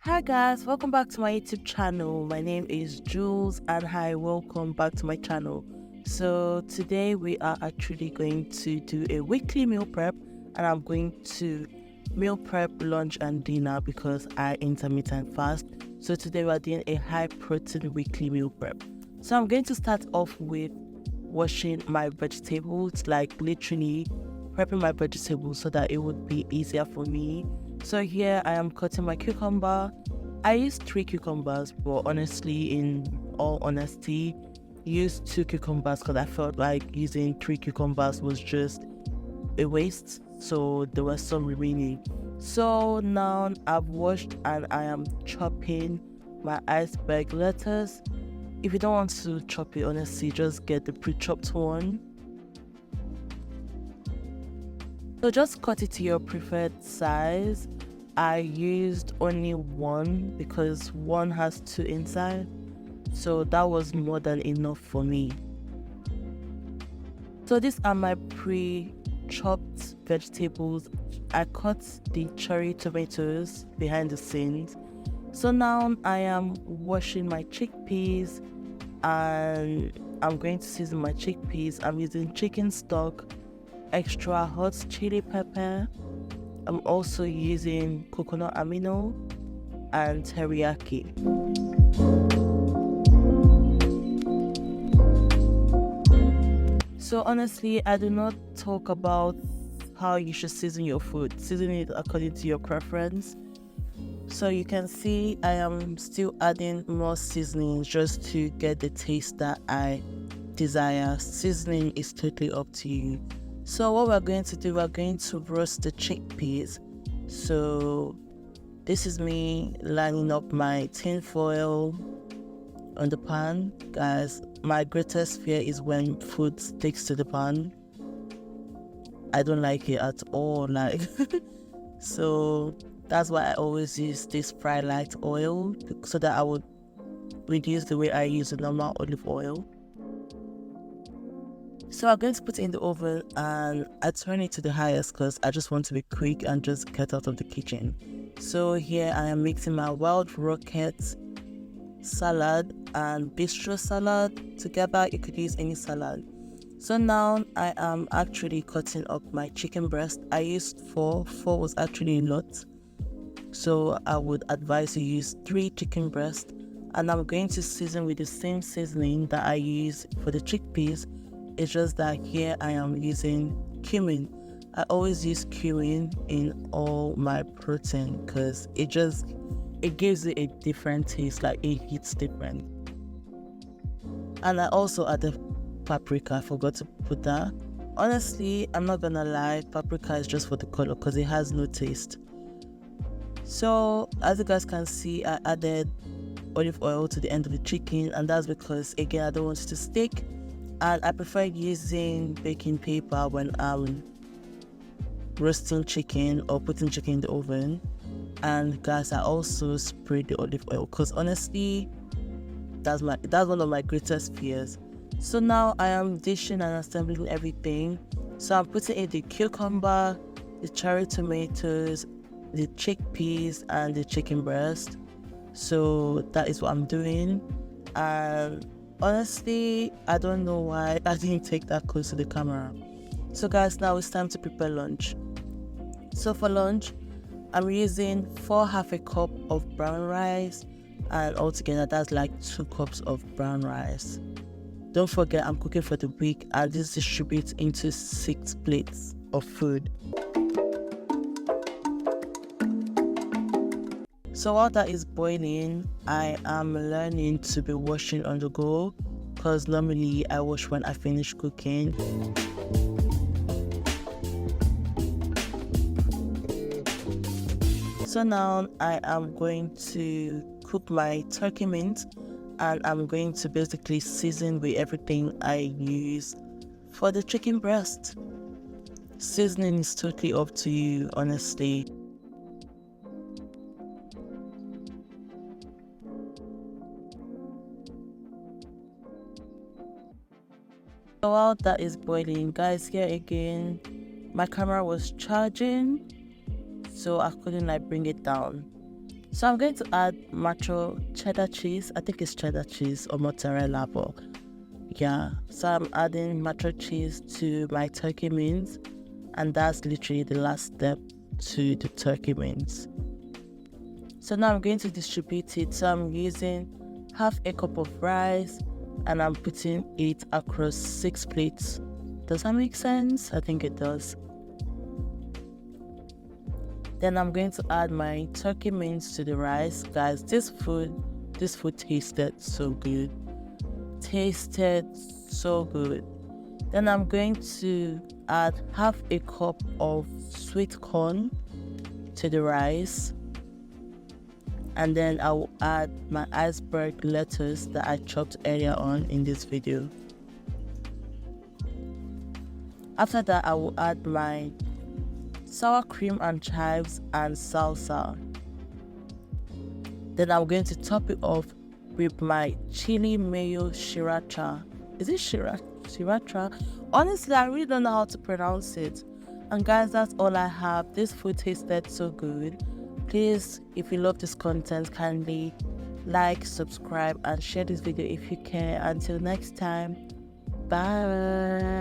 Hi guys, welcome back to my YouTube channel. My name is Jules and hi, welcome back to my channel. So today we are actually going to do a weekly meal prep, and I'm going to meal prep lunch and dinner because I intermittent fast. So today we are doing a high protein weekly meal prep. So I'm going to start off with washing my vegetables, like literally prepping my vegetables so that it would be easier for me. So here I am cutting my cucumber. I used 3 cucumbers, but honestly, in all honesty, used 2 cucumbers because I felt like using 3 cucumbers was just a waste. So there was some remaining. So now I've washed and I am chopping my iceberg lettuce. If you don't want to chop it, honestly, just get the pre-chopped one. So just cut it to your preferred size. I used only one because one has 2 inside, so that was more than enough for me. So these are my pre-chopped vegetables. I cut the cherry tomatoes behind the scenes. So now I am washing my chickpeas and I'm going to season my chickpeas. I'm using chicken stock, extra hot chili pepper. I'm also using coconut amino and teriyaki. So honestly, I do not talk about how you should season your food. Season it according to your preference. So you can see I am still adding more seasoning just to get the taste that I desire. Seasoning is totally up to you. So what we're going to do, we're going to roast the chickpeas. So this is me lining up my tin foil on the pan. Guys, my greatest fear is when food sticks to the pan. I don't like it at all, like so that's why I always use this fry light oil so that I would reduce the way I use the normal olive oil. So I'm going to put it in the oven and I turn it to the highest because I just want to be quick and just get out of the kitchen. So here I am mixing my wild rocket salad and bistro salad together. You could use any salad. So now I am actually cutting up my chicken breast. I used 4 was actually a lot. So I would advise you use 3 chicken breasts, and I'm going to season with the same seasoning that I use for the chickpeas. It's just that here I am using cumin. I always use cumin in all my protein because it gives it a different taste, like it hits different. And I also added paprika. I forgot to put that. Honestly, I'm not gonna lie, paprika is just for the color because it has no taste. So as you guys can see, I added olive oil to the end of the chicken, and that's because again I don't want it to stick, and I prefer using baking paper when I'm roasting chicken or putting chicken in the oven. And guys, I also spray the olive oil because honestly that's one of my greatest fears. So now I am dishing and assembling everything. So I'm putting in the cucumber, the cherry tomatoes, the chickpeas and the chicken breast. So that is what I'm doing. And honestly, I don't know why I didn't take that close to the camera. So guys, now it's time to prepare lunch. So for lunch, I'm using 4 half a cup of brown rice, and altogether that's like 2 cups of brown rice. Don't forget I'm cooking for the week, and this distributes into 6 plates of food. So while that is boiling, I am learning to be washing on the go because normally I wash when I finish cooking. So now I am going to cook my turkey mince, and I'm going to basically season with everything I use for the chicken breast. Seasoning is totally up to you, honestly. So while that is boiling, guys, here again, my camera was charging, so I couldn't like bring it down. So I'm going to add macho cheddar cheese. I think it's cheddar cheese or mozzarella, but yeah. So I'm adding macho cheese to my turkey mince, and that's literally the last step to the turkey mince. So now I'm going to distribute it. So I'm using half a cup of rice and I'm putting it across 6 plates. Does that make sense? I think it does. Then I'm going to add my turkey mince to the rice. Guys, this food tasted so good. Tasted so good. Then I'm going to add half a cup of sweet corn to the rice. And then I will add my iceberg lettuce that I chopped earlier on in this video. After that, I will add my sour cream and chives and salsa. Then I'm going to top it off with my chili mayo Sriracha. Is it Sriracha? Honestly, I really don't know how to pronounce it. And guys, that's all I have. This food tasted so good. Please, if you love this content, kindly like, subscribe, and share this video if you can. Until next time, bye.